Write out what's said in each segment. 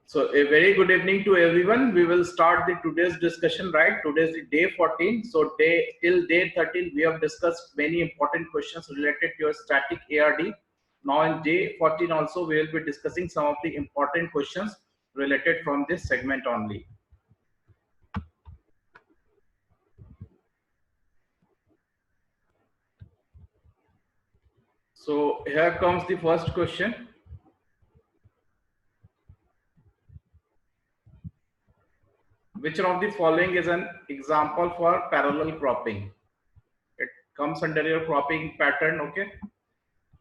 So a very good evening to everyone. We will start the today's discussion, right? Today's the day 14. So till day 13, we have discussed many important questions related to your static ARD. Now in day 14 also, we will be discussing some of the important questions related from this segment only. So here comes the first question. Which of the following is an example for parallel cropping? It comes under your cropping pattern, okay?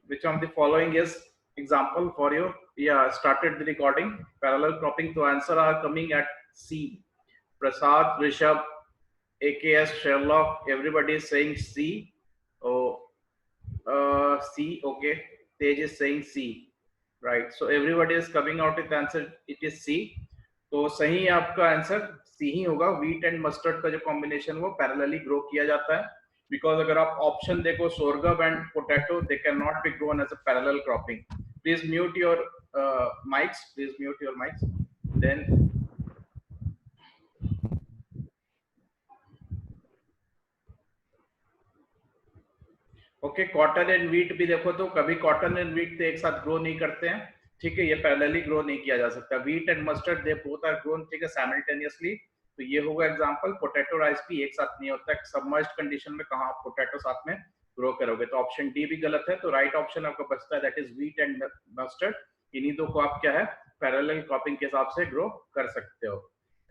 Which of the following is example for you? Yeah, started the recording. Parallel cropping. To answer are coming at C. Prasad, Rishabh, AKS, Sherlock. Everybody is saying C. Oh, C. Okay. Tej is saying C. Right. So everybody is coming out with the answer. It is C. तो सही आपका answer C ही होगा. Wheat and mustard का जो combination वो parallelly grow किया जाता है. Because अगर आप ऑप्शन देखो sorghum and potato, they cannot be grown as a parallel cropping. Please mute your mics. Please mute your mics. Then okay, cotton and wheat भी देखो तो कभी कॉटन एंड वीट एक साथ ग्रो नहीं करते हैं. ठीक है, ये पैरेलली ग्रो नहीं किया जा सकता. Wheat and mustard they both are grown, ठीक है, साइमल्टेनियसली. तो ये होगा एग्जांपल. पोटैटो राइस भी एक साथ नहीं होता है. सबमर्ज्ड कंडीशन में कहां आप पोटैटो साथ में ग्रो करोगे? तो ऑप्शन डी भी गलत है. तो राइट ऑप्शन आपका बचता है, that is wheat and mustard. इन्हीं दो को आप क्या है पैरेलल क्रॉपिंग के हिसाब से ग्रो कर सकते हो.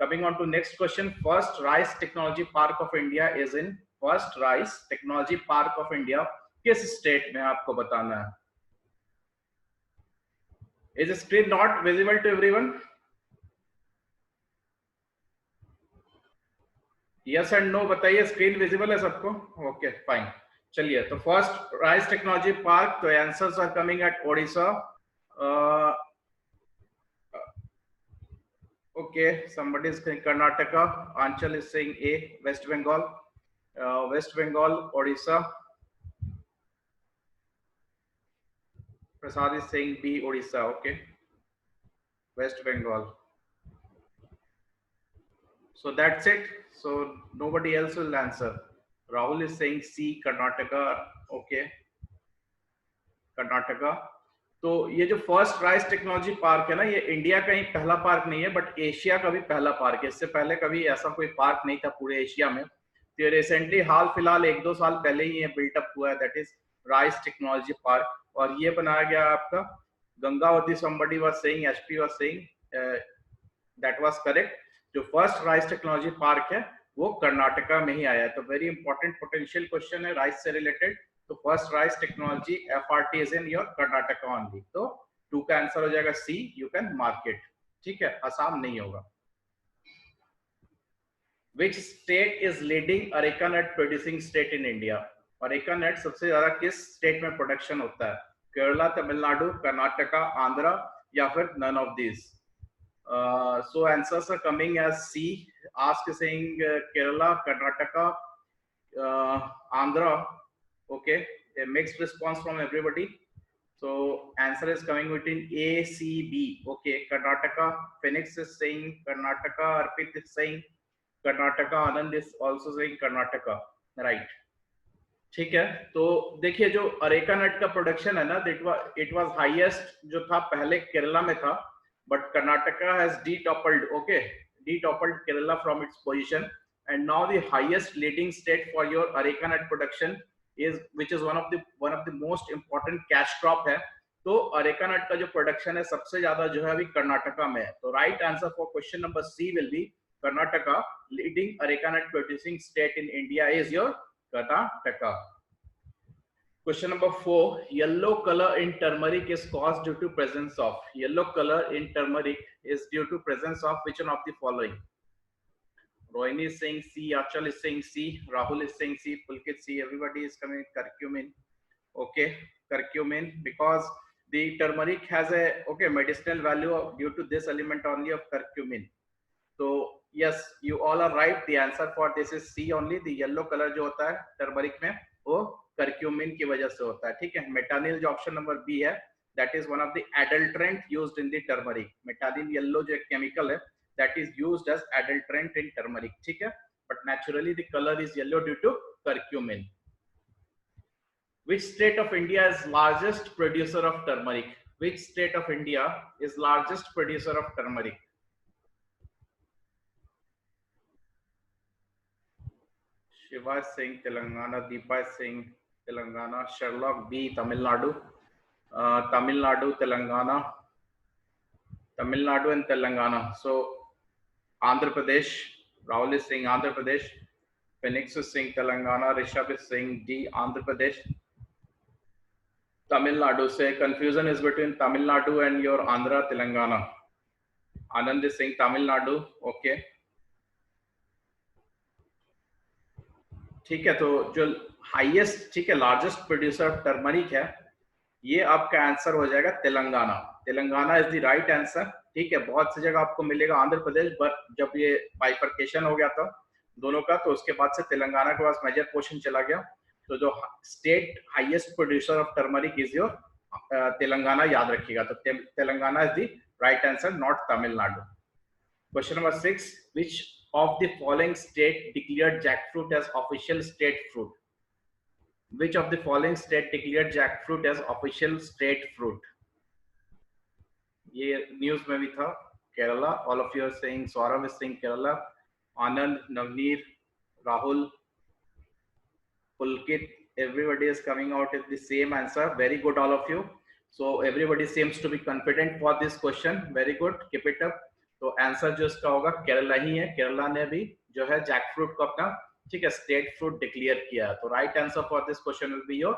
Coming on to next question. First rice technology park of India is in. First rice technology park of India किस स्टेट में आपको बताना है? Is screen not visible to everyone? Yes and no बताइए. स्क्रीन विजिबल है सबको? Okay fine. चलिए, तो फर्स्ट राइस टेक्नोलॉजी पार्क. तो answers are coming at Odisha. Okay, somebody is saying Karnataka. Anchal is saying A. West Bengal. West Bengal, Odisha. Prasad is saying B, Odisha. Okay, West Bengal. So that's it. So nobody else will answer. Rahul is saying C, Karnataka. Okay, Karnataka. तो ये जो first rice technology park है ना, ये India का ही पहला park नहीं है, बट एशिया का भी पहला पार्क है. इससे पहले कभी ऐसा कोई पार्क नहीं था पूरे एशिया में. तो रिसेंटली हाल फिलहाल 1-2 साल पहले ही ये बिल्टअप हुआ है, that is rice technology park. और ये बनाया गया आपका Gangavati. somebody was saying, HP was saying, that was correct. जो फर्स्ट राइस टेक्नोलॉजी पार्क है वो कर्नाटका में ही आया है. तो वेरी इंपॉर्टेंट पोटेंशियल क्वेश्चन है राइस से रिलेटेड. तो first rice technology FRT is in your Karnataka only. तो 2 का आंसर हो जाएगा C. You can mark it. ठीक है, आसाम नहीं होगा. Which state is leading areca nut producing state in India? Areca nut सबसे ज्यादा किस स्टेट में प्रोडक्शन होता है? केरला, तमिलनाडु, कर्नाटका, आंध्रा या फिर none of these? So answers are coming as C. Ask saying Kerala, Karnataka, Andhra. Okay, a mixed response from everybody. So answer is coming between A, C, B. Okay, Karnataka. Phoenix is saying Karnataka. Arpit is saying Karnataka. Anand is also saying Karnataka. Right. ठीक है, तो देखिए जो areca nut का production है ना, it was highest जो था पहले केरला में था, but Karnataka has detoppled. Okay, detoppled Kerala from its position, and now the highest leading state for your areca nut production is which is one of the most important cash crop है. तो areca nut का जो production है सबसे ज्यादा जो है अभी कर्नाटका में है. तो right answer for question number C will be Karnataka. Leading areca nut producing state in India is your Karnataka. Question number 4. Yellow color in turmeric is caused due to presence of. Yellow color in turmeric is due to presence of which one of the following? Rohini is saying C. Achal is saying C. Rahul is saying C. Pulkit C. Everybody is coming with curcumin. Okay, curcumin, because the turmeric has a medicinal value due to this element only of curcumin. So yes, you all are right. The answer for this is C only. The yellow color जो होता है turmeric में वो curcumin की वजह से होता है. ठीक है, मेटानिल जो ऑप्शन नंबर बी है that is one of the adulterant used in the turmeric. Methyl yellow जो chemical है, that is used as adulterant in turmeric. ठीक है, but naturally the color is yellow due to curcumin. Which state of India is largest producer of turmeric? Which state of India is largest producer of turmeric? Shiva Singh, Telangana. Deepa Singh, Telangana. Sherlock B, Tamil Nadu. Tamil Nadu, Telangana. Tamil Nadu and Telangana. So Andhra Pradesh. Rahul is saying Andhra Pradesh. Phoenix is saying Telangana. Rishabh is saying D, Andhra Pradesh. Tamil Nadu. Say confusion is between Tamil Nadu and your Andhra, Telangana. Anand is saying Tamil Nadu. Okay. ठीक है, तो जो highest, ठीक है, largest producer of turmeric है, ये आपका answer हो जाएगा Telangana. Telangana is the right answer. ठीक है, बहुत सी जगह आपको मिलेगा आंध्र प्रदेश, बट जब ये बाइफर्केशन हो गया था दोनों का, तो उसके बाद से तेलंगाना के पास मेजर पोर्शन चला गया. तो जो state highest producer of turmeric is your Telangana, याद रखिएगा. तो Telangana is the right answer, not Tamil Nadu. Question number 6. Which of the following state declared jackfruit as official state fruit? Which of the following state declared jackfruit as official state fruit? ये news में भी था. Kerala. All of you are saying. Saurav is saying Kerala. Anand, Navneer, Rahul, Pulkit, everybody is coming out with the same answer. Very good, all of you. So everybody seems to be confident for this question. Very good, keep it up. तो answer जो इसका होगा केरला ही है. केरला ने भी जो है jackfruit को अपना, ठीक है, स्टेट फ्रूट डिक्लेयर किया. तो right answer for this question will be your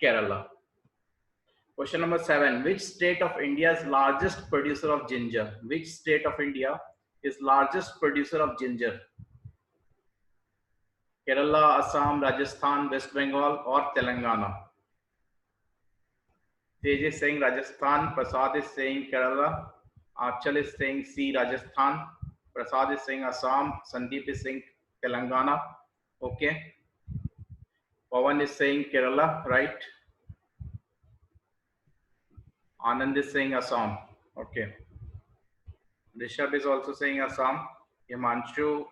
Kerala. Question number 7. Which state of India is largest producer of ginger? Which state of India is largest producer of ginger? Kerala, Assam, Rajasthan, West Bengal or Telangana? Tej is saying Rajasthan. Prasad is saying Kerala. Achal is saying C, Rajasthan. Prasad is saying Assam. Sandeep is saying Telangana. Okay. Pawan is saying Kerala, right? Anand is saying Assam. Okay. Rishabh is also saying Assam. Himanshu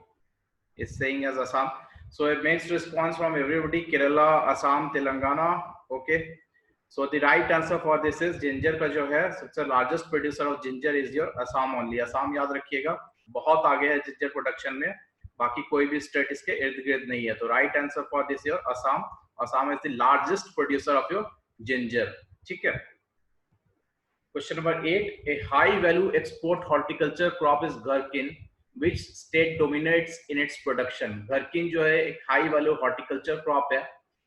is saying as Assam. So it makes response from everybody: Kerala, Assam, Telangana. Okay. So the right answer for this is ginger का जो है सबसे largest producer of ginger is your Assam only. Assam याद रखिएगा, बहुत आगे है ginger production में, बाकी कोई भी state इसके इर्द गिर्द नहीं है. तो right answer for this your Assam. Assam is the largest producer of your ginger. ठीक है. Question number 8. A high value export horticulture crop is gherkin. Which state dominates in its production? Gherkin जो है एक high value horticulture crop है.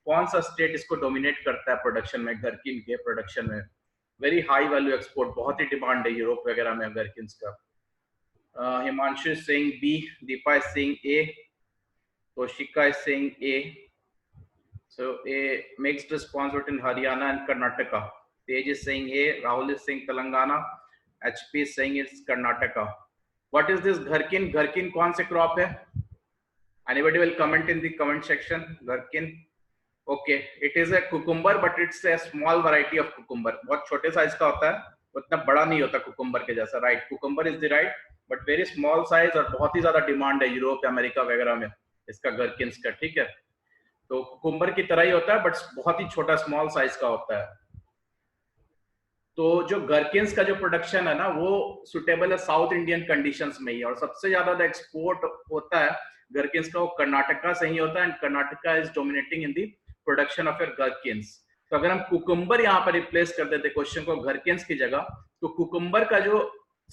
कौन सा state इसको dominate करता है प्रोडक्शन में, गरकिन के प्रोडक्शन में? वेरी हाई वैल्यू एक्सपोर्ट, बहुत ही डिमांड है यूरोप वगैरह में गरकिन्स का. Himanshu is saying B, Deepa is saying A, Toshika is saying A. So a mixed response between Haryana and Karnataka. Tej is saying A, Rahul is saying Telangana, HP is saying it's Karnataka. What is this gherkin? Gherkin कौन से crop है? Anybody will comment in the comment section. Gherkin, okay, it is a cucumber, but it's a small variety of cucumber. बहुत छोटे size का होता है, उतना बड़ा नहीं होता कुकुम्बर के जैसा. Right, cucumber is the right, but very small size, और बहुत ही ज्यादा डिमांड है यूरोप, अमेरिका वगैरह में इसका गरकिन्स का. ठीक है, तो कुकुम्बर की तरह ही होता है, बट बहुत ही छोटा स्मॉल साइज का होता है. तो जो गरकिन्स का जो प्रोडक्शन है ना, वो सुटेबल है साउथ इंडियन कंडीशंस में ही, और सबसे ज्यादा एक्सपोर्ट होता है गरकिन्स का वो कर्नाटका से ही होता है. And Karnataka is dominating in the production of your gherkins. तो अगर हम कुकुम्बर यहाँ पर रिप्लेस कर देते क्वेश्चन को गरकिन्स की जगह, तो कुकुम्बर का जो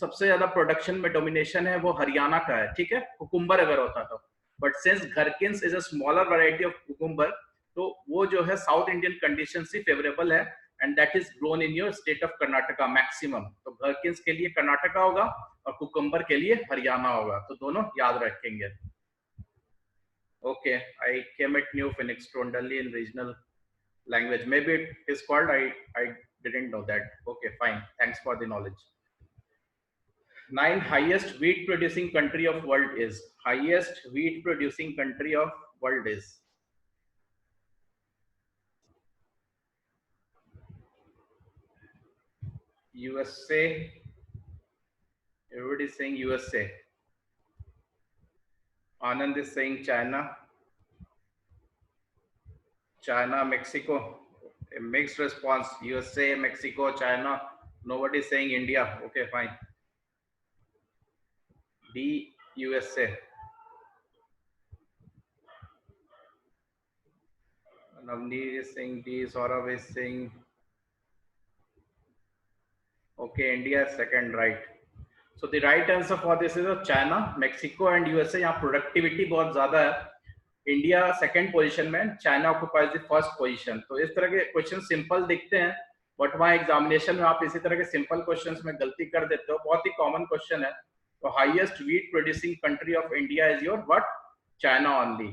सबसे ज्यादा प्रोडक्शन में डोमिनेशन है वो हरियाणा का है. ठीक है, कुकुम्बर अगर होता तो, but since gherkins is a smaller variety of cucumber, तो वो जो है साउथ इंडियन कंडीशन से फेवरेबल है, and that is grown in your state of Karnataka maximum. तो गरकिन्स के लिए कर्नाटका होगा और कुकुम्बर के लिए हरियाणा होगा. तो दोनों याद रखेंगे. Okay, I came at New Phoenix to Delhi in regional language. Maybe it is called. I didn't know that. Okay, fine. Thanks for the knowledge. 9. Highest wheat producing country of world is. Highest wheat producing country of world is. USA. Everybody is saying USA. Anand is saying China. China, Mexico. A mixed response. USA, Mexico, China. Nobody is saying India. Okay, fine. D, USA. Navneet is saying D. Saurabh is saying okay. India is second, right? So the right answer for this is China, Mexico and USA. यहाँ productivity बहुत ज्यादा है. India second position में, China occupies the first position. तो इस तरह के question simple दिखते हैं, बट वहाँ एग्जामिनेशन में आप इसी तरह के सिंपल क्वेश्चंस में गलती कर देते हो. बहुत ही कॉमन क्वेश्चन है. तो highest wheat producing country of India is your what? China only.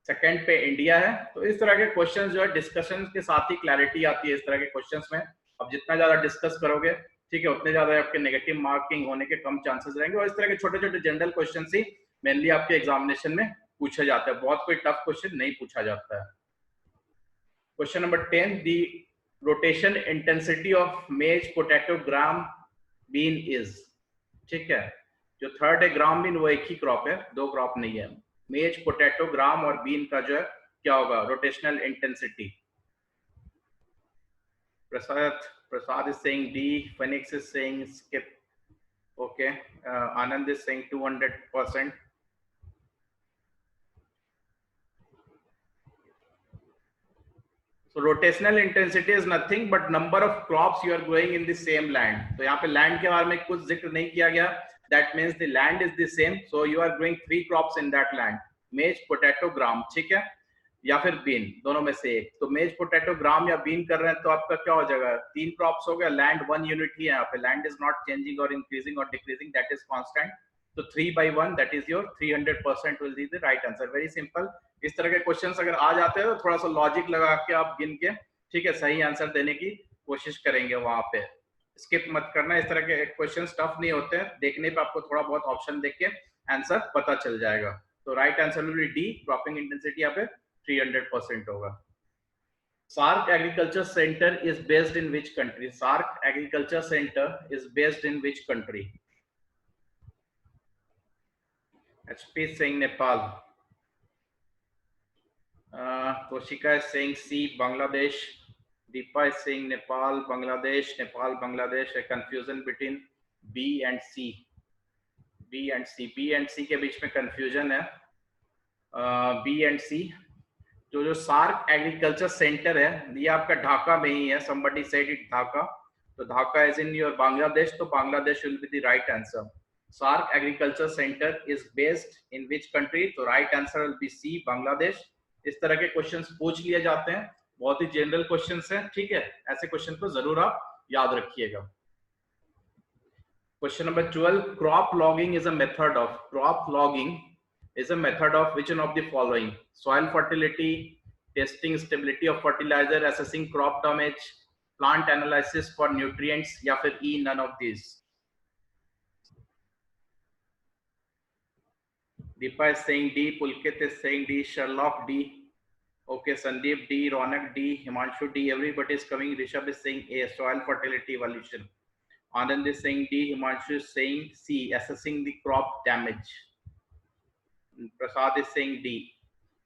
Second पे इंडिया है. तो इस तरह के क्वेश्चन जो है डिस्कशन के साथ ही क्लैरिटी आती है इस तरह के क्वेश्चंस में. अब जितना ज्यादा डिस्कस करोगे, ठीक है, उतने ज्यादा आपके नेगेटिव मार्किंग होने के कम चांसेस रहेंगे. और इस तरह के छोटे छोटे जनरल क्वेश्चन ही मेनली आपके एग्जामिनेशन में पूछा जाता है. बहुत कोई टफ क्वेश्चन नहीं पूछा जाता है. Question number 10, the rotation intensity of maize potato gram bean is. ठीक है, जो थर्ड है ग्राम बीन, वो एक ही क्रॉप है, दो क्रॉप नहीं है. मेज पोटैटो ग्राम और बीन का जो है क्या होगा rotational intensity? Prasad is saying D. Phoenix is saying skip. Okay. Anand is saying 200%. So rotational intensity is nothing but number of crops you are growing in the same land. तो यहाँ पे land के बारे में कुछ जिक्र नहीं किया गया. That means the land is the same. So you are growing 3 crops in that land. Maize, potato, gram. ठीक है, या फिर बीन, दोनों में से एक. तो मेज पोटैटो ग्राम या बीन कर रहे हैं तो आपका क्या हो जाएगा? 3 क्रॉप्स हो गया. लैंड 1 यूनिट ही है यहाँ पे. लैंड इज नॉट चेंजिंग और इंक्रीजिंग और डिक्रीजिंग, दैट इज कांस्टेंट. तो 3/1 that is your 300% will be the right answer. Very simple. इस तरह के क्वेश्चंस अगर आ जाते हैं तो थोड़ा सा लॉजिक लगा के आप गिन के, ठीक है, सही आंसर देने की कोशिश करेंगे. वहां पे स्किप मत करना. इस तरह के क्वेश्चंस टफ नहीं होते हैं. देखने पे आपको थोड़ा बहुत ऑप्शन देख के आंसर पता चल जाएगा. तो right answer will be D. Cropping intensity यहाँ पे 300% होगा. SARC Agriculture Center is based in which country? SARC Agriculture Center is based in which country? HP is saying Nepal. Koshika is saying C, Bangladesh. Deepa is saying Nepal, Bangladesh, Nepal, Bangladesh. A confusion between B and C. B and C. B and C के बीच में confusion है. B and C. जो SAARC agriculture centre है ये आपका ढाका में ही है. somebody said it Dhaka. तो Dhaka is in your Bangladesh. तो Bangladesh will be the right answer. SAARC agriculture centre is based in which country? तो right answer will be C, Bangladesh. इस तरह के क्वेश्चंस पूछ लिए जाते हैं. बहुत ही जनरल क्वेश्चंस हैं, ठीक है. ऐसे क्वेश्चन को जरूर आप याद रखिएगा. Question number 12, crop logging is a method of. Crop logging is a method of which one of the following? Soil fertility, testing stability of fertilizer, assessing crop damage, plant analysis for nutrients, या फिर E, none of these. Deepa is saying D, Pulkit is saying D, Sherlock D. Okay, Sandeep D, Ronak D, Himanshu D, everybody is coming. Rishabh is saying A, soil fertility evaluation. Anand is saying D, Himanshu is saying C, assessing the crop damage. Prasad is saying D.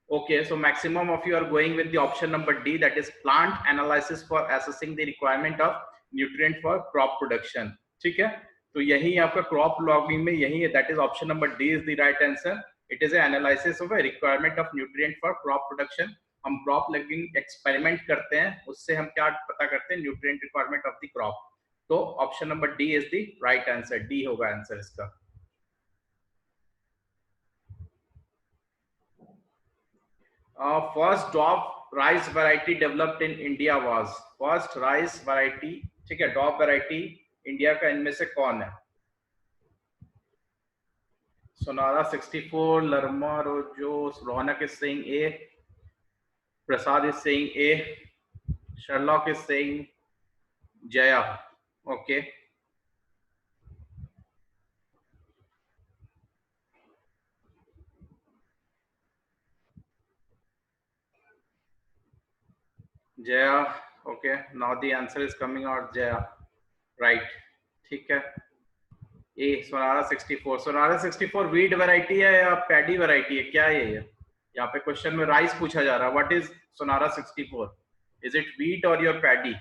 Okay, so maximum of you are going with the option number D, that is plant analysis for assessing the requirement of nutrient for crop production. ठीक है, तो यही आपका crop logging में यही है, that is option number D is the right answer. It is an analysis of a requirement of nutrient for crop production. हम crop logging experiment करते हैं, उससे हम क्या पता करते हैं? nutrient requirement of the crop. तो option number D is the right answer. D होगा आंसर इसका. First drop rice variety developed in India was. First rice variety, ठीक है, drop variety इंडिया का इनमें से कौन है? Sonara 64, Larma Rojo, Ronak is saying A, Prasad is saying A, Sherlock is saying Jaya. Okay. Jaya. Okay, now the answer is coming out Jaya. Right. ठीक है। ए सोनारा 64, सोनारा 64 wheat variety है या paddy variety है, क्या है ये? यहाँ पे क्वेश्चन में राइस पूछा जा रहा है। What is Sonora 64? Is it wheat or your paddy?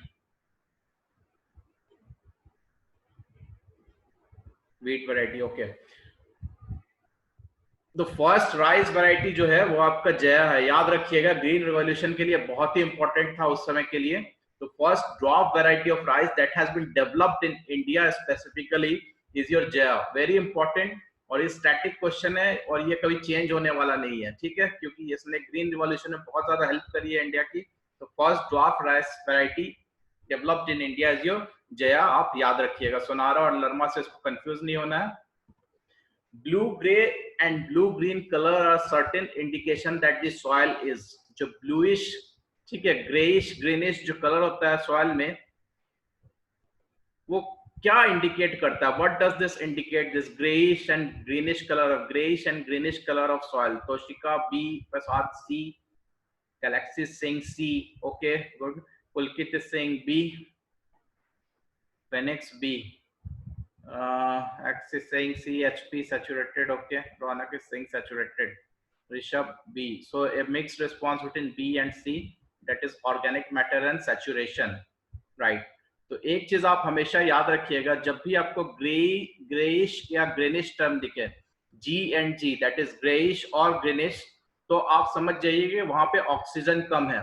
Wheat variety, okay. तो फर्स्ट राइस वैरायटी जो है वो आपका जया है, याद रखिएगा, ग्रीन रिवॉल्यूशन के लिए बहुत ही इंपॉर्टेंट था उस समय के लिए। तो first drop variety of rice that has been developed in India specifically is your Jaya, very important. और ये स्टैटिक क्वेश्चन है और ये कभी चेंज होने वाला नहीं है, ठीक है, क्योंकि इसने ग्रीन रिवॉल्यूशन में बहुत ज्यादा हेल्प करी है इंडिया की। तो first drop rice variety developed in India is your Jaya, आप याद रखिएगा। सोनारा और लरमा से इसको कंफ्यूज नहीं होना है। blue gray and blue green color are certain indication that the soil is, जो bluish, ठीक है, grayish greenish जो कलर होता है सॉइल में, वो क्या इंडिकेट करता है? What does this indicate, this greyish and greenish colour of, greyish and greenish colour of soil? Toshika B, Prasad C, galaxy Singh C, okay good, Pulkit Singh B, phoenix B, X is saying C, HP saturated, okay. Ronak is saying saturated. Rishabh B. So a mixed response between B and C, that is organic matter and saturation, right? तो एक चीज आप हमेशा याद रखिएगा, जब भी आपको ग्रेइश या ग्रीनिश टर्म दिखे, G and G, that is greyish or greenish, तो आप समझ जाइए कि वहां पे ऑक्सीजन कम है।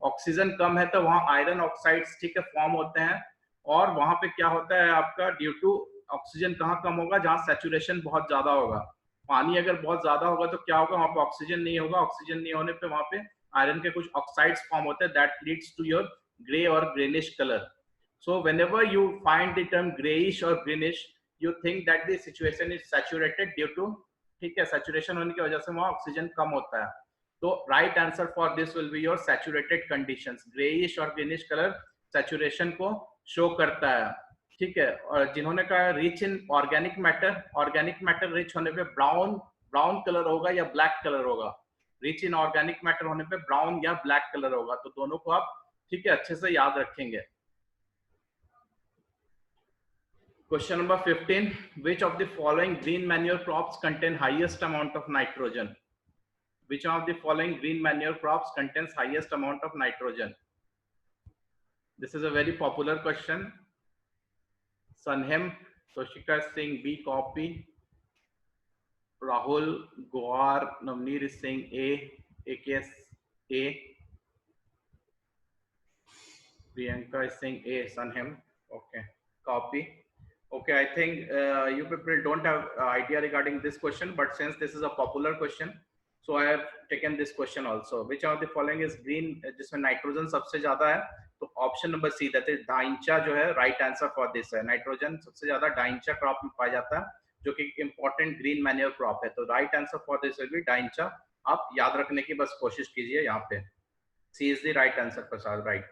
ऑक्सीजन कम है तो वहां आयरन ऑक्साइड्स, ठीक है, फॉर्म होते हैं। और वहां पे क्या होता है आपका, ड्यू टू ऑक्सीजन कहाँ कम होगा? जहां सैचुरेशन बहुत ज्यादा होगा। पानी अगर बहुत ज्यादा होगा तो क्या होगा? वहां पे ऑक्सीजन नहीं होगा, ऑक्सीजन नहीं होने पे वहां पे आयरन के कुछ ऑक्साइड्स फॉर्म होते हैं, that leads to your grey or greenish colour. So whenever you find the term greyish or greenish, you think that the situation is saturated due to, ठीक है, सैचुरेशन होने की वजह से वहां ऑक्सीजन कम होता है। तो right answer for this will be your saturated conditions. Greyish or greenish colour saturation को शो करता है, ठीक है। और जिन्होंने कहा rich in organic matter, organic matter rich होने पे ब्राउन कलर होगा या ब्लैक कलर होगा? रिच इन ऑर्गेनिक मैटर होने पे ब्राउन या ब्लैक कलर होगा। तो दोनों को आप, ठीक है, अच्छे से याद रखेंगे। Question number 15, which of the following green manure crops contain highest amount of nitrogen? Which of the following green manure crops contains highest amount of nitrogen? This is a very popular question. Sanhem, Toshika is saying B, copy. Rahul, Goar, Navneer is saying A, AKS A. Priyanka is saying A, Sanhem. Okay, copy. Okay, I think you people don't have idea regarding this question, but since this is a popular question, so I have taken this question also. Which of the following is green, जिसमें nitrogen सबसे ज्यादा है? तो option number C, that is dhaincha जो है right answer for this है। Nitrogen सबसे ज्यादा डाइंचा क्रॉप में पाया जाता है, जो कि इंपॉर्टेंट ग्रीन मैन्योर क्रॉप है। तो right answer for this will be dhaincha. आप याद रखने की बस कोशिश कीजिए, यहाँ पे C is the right answer Prasad, right.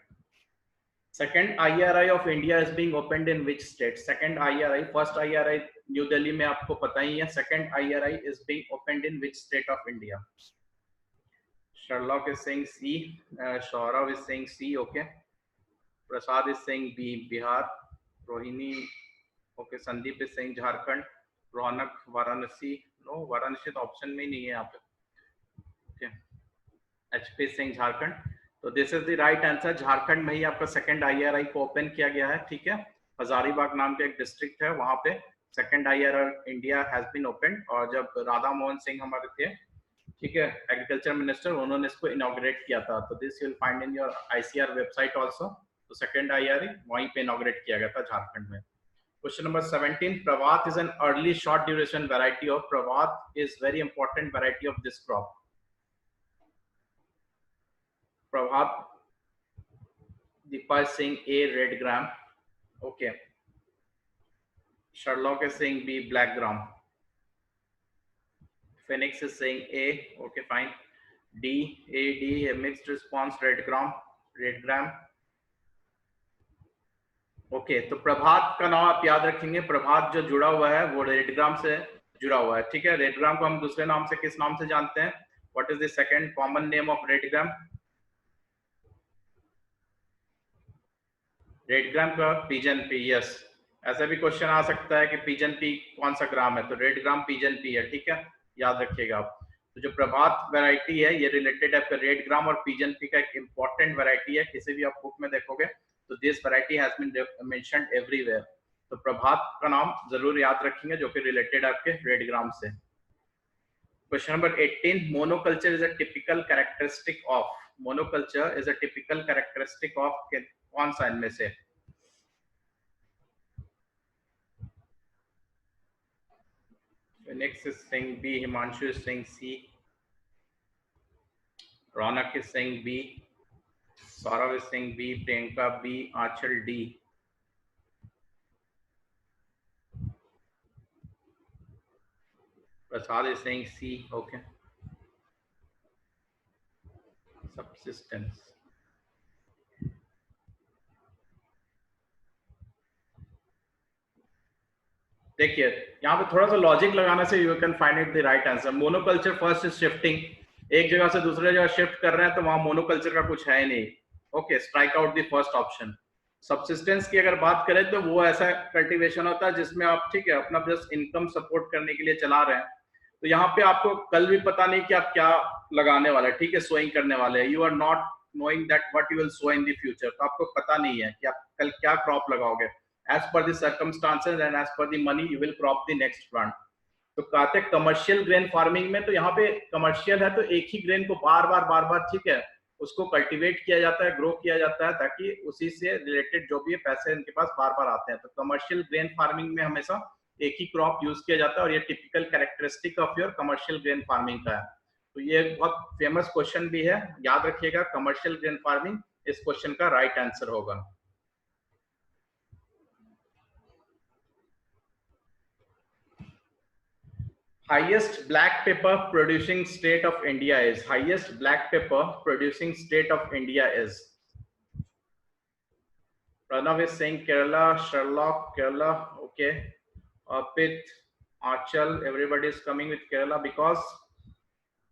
Second IRI of India is being opened in which state? Second IRI, first IRI new Delhi में आपको पता ही है। Second IRI is being opened in which state of India? Sherlock is saying C, Saurav is saying C, okay. Prasad is saying B, Bihar. Rohini, okay. Sandeep is saying Jharkhand. Ronak, Varanasi, no, Varanasi तो option में ही नहीं है यहाँ पे, okay. HP is saying Jharkhand. तो this is the right answer. Jharkhand में ही आपका second IRI को ओपन किया गया है, ठीक है। हजारीबाग नाम का एक डिस्ट्रिक्ट है, वहां पे second IRRI India has been open. और जब राधा मोहन सिंह हमारे थे, ठीक है, एग्रीकल्चर मिनिस्टर, उन्होंने इसको इनॉग्रेट किया था। तो this you will find in your ICR website also. तो सेकंड आईआरआई वहीं पे इनॉग्रेट किया गया था झारखंड में। Question number 17, Prabhat is an early short duration variety of, Prabhat is very important variety of this crop. Prabhat, Deepa is saying A, red gram. Okay. Sherlock is saying B, black gram. Phoenix is saying A. Okay, fine. D, A, D, a mixed response, red gram, red gram. Okay, तो प्रभात का नाम आप याद रखेंगे। प्रभात जो जुड़ा हुआ है वो रेड ग्राम से जुड़ा हुआ है, ठीक है। रेड ग्राम को हम दूसरे नाम से किस नाम से जानते हैं? What is the second common name of red gram? Red ग्राम का पिजन पे, यस, ऐसा भी क्वेश्चन आ सकता है कि पिजन पी कौन सा ग्राम है, तो रेड ग्राम पिजन पी है, ठीक है, याद रखिएगा आप। तो जो प्रभात वैरायटी है ये रिलेटेड है आपका रेड ग्राम और पिजन पी का एक इंपॉर्टेंट वैरायटी है, किसी भी आप बुक में देखोगे तो this variety has been mentioned everywhere. तो प्रभात का नाम जरूर याद रखेंगे जो कि रिलेटेड है आपके रेड ग्राम से। Question number 18, monoculture is a typical characteristic of, monoculture is a typical characteristic of कौन सा इनमें से? Phoenix is saying B, Himanshu is saying C, Ronak is saying B, Saurav is saying B, Priyanka B, Achal D. Prasad is saying C, okay. Subsistence. देखिए यहाँ पे थोड़ा सा logic लगाने से you can find it the right answer. Monoculture first is shifting, एक जगह से दूसरे जगह शिफ्ट कर रहे हैं तो वहां मोनोकल्चर का कुछ है ही नहीं। Okay, strike out the first option. Subsistence की अगर बात करें तो वो ऐसा कल्टीवेशन होता है जिसमें आप ठीक है अपना जस्ट इनकम सपोर्ट करने के लिए चला रहे हैं। तो यहाँ पे आपको कल भी पता नहीं कि आप क्या लगाने वाले, ठीक है, सोइंग करने वाले हैं। You are not knowing that what you will sow in the future, तो आपको पता नहीं है कि आप कल क्या क्रॉप लगाओगे। as per the circumstances and as per the money you will crop the next plant। तो कहते हैं कमर्शियल ग्रेन फार्मिंग में, तो यहाँ पे कमर्शियल है तो एक ही ग्रेन को बार बार ठीक है उसको कल्टीवेट किया जाता है, ग्रो किया जाता है, ताकि उसी से रिलेटेड जो भी पैसे इनके पास बार बार आते हैं। तो कमर्शियल ग्रेन फार्मिंग में हमेशा एक ही क्रॉप यूज किया जाता है और ये typical characteristic of your commercial grain farming का है। तो ये बहुत फेमस क्वेश्चन भी है, याद रखिएगा, कमर्शियल ग्रेन फार्मिंग इस क्वेश्चन का राइट आंसर होगा। Highest black pepper producing state of India is, highest black pepper producing state of India is, Pranav is saying Kerala, Sherlock Kerala, okay, Pit, Achal, everybody is coming with Kerala because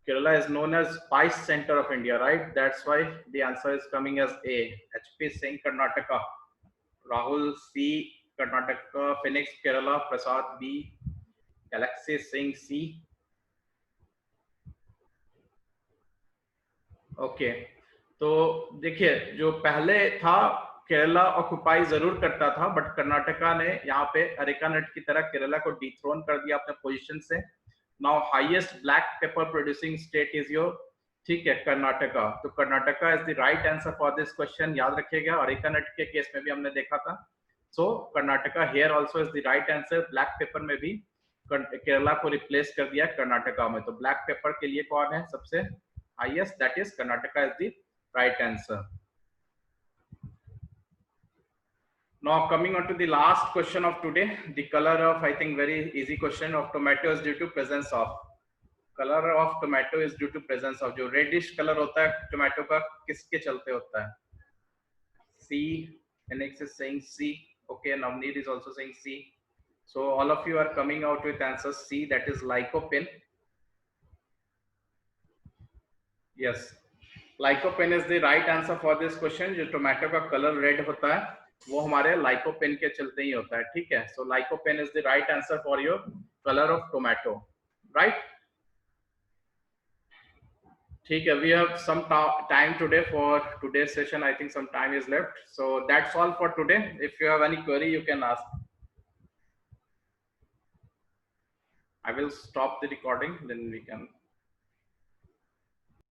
Kerala is known as spice center of India, right? That's why the answer is coming as A. HP is saying Karnataka, Rahul C, Karnataka, Phoenix Kerala, Prasad B, Galaxy is saying C. Okay, तो देखिए जो पहले था Kerala occupy जरूर करता था, but Karnataka ने यहाँ पे अरेका नट की तरह केरला को डिथ्रोन कर दिया अपने पोजीशन से। Now highest black pepper producing state is your, ठीक है, कर्नाटका। तो Karnataka is the right answer for this question, याद रखिएगा। अरेका नट के केस में भी हमने देखा था। So Karnataka here also is the right answer. Black pepper में भी केरला को रिप्लेस कर दिया कर्नाटका में। तो ब्लैक पेपर के लिए कौन है सबसे highest? That is Karnataka is the right answer. Now coming on to the last question of today, the color of, I think very easy question, of tomato is due to presence of, color of tomato is due to presence of, जो reddish color होता है tomato का किसके चलते होता है? C, Phoenix is saying C, okay, Navneet is also saying C. So all of you are coming out with answer C, that is lycopene. Yes, lycopene is the right answer for this question। जो tomato का colour red होता है वो हमारे lycopene के चलते ही होता है, ठीक है। So lycopene is the right answer for your color of tomato, right? ठीक है, we have some time today for today's session. I think some time is left, so that's all for today. If you have any query you can ask. I will stop the recording, then we can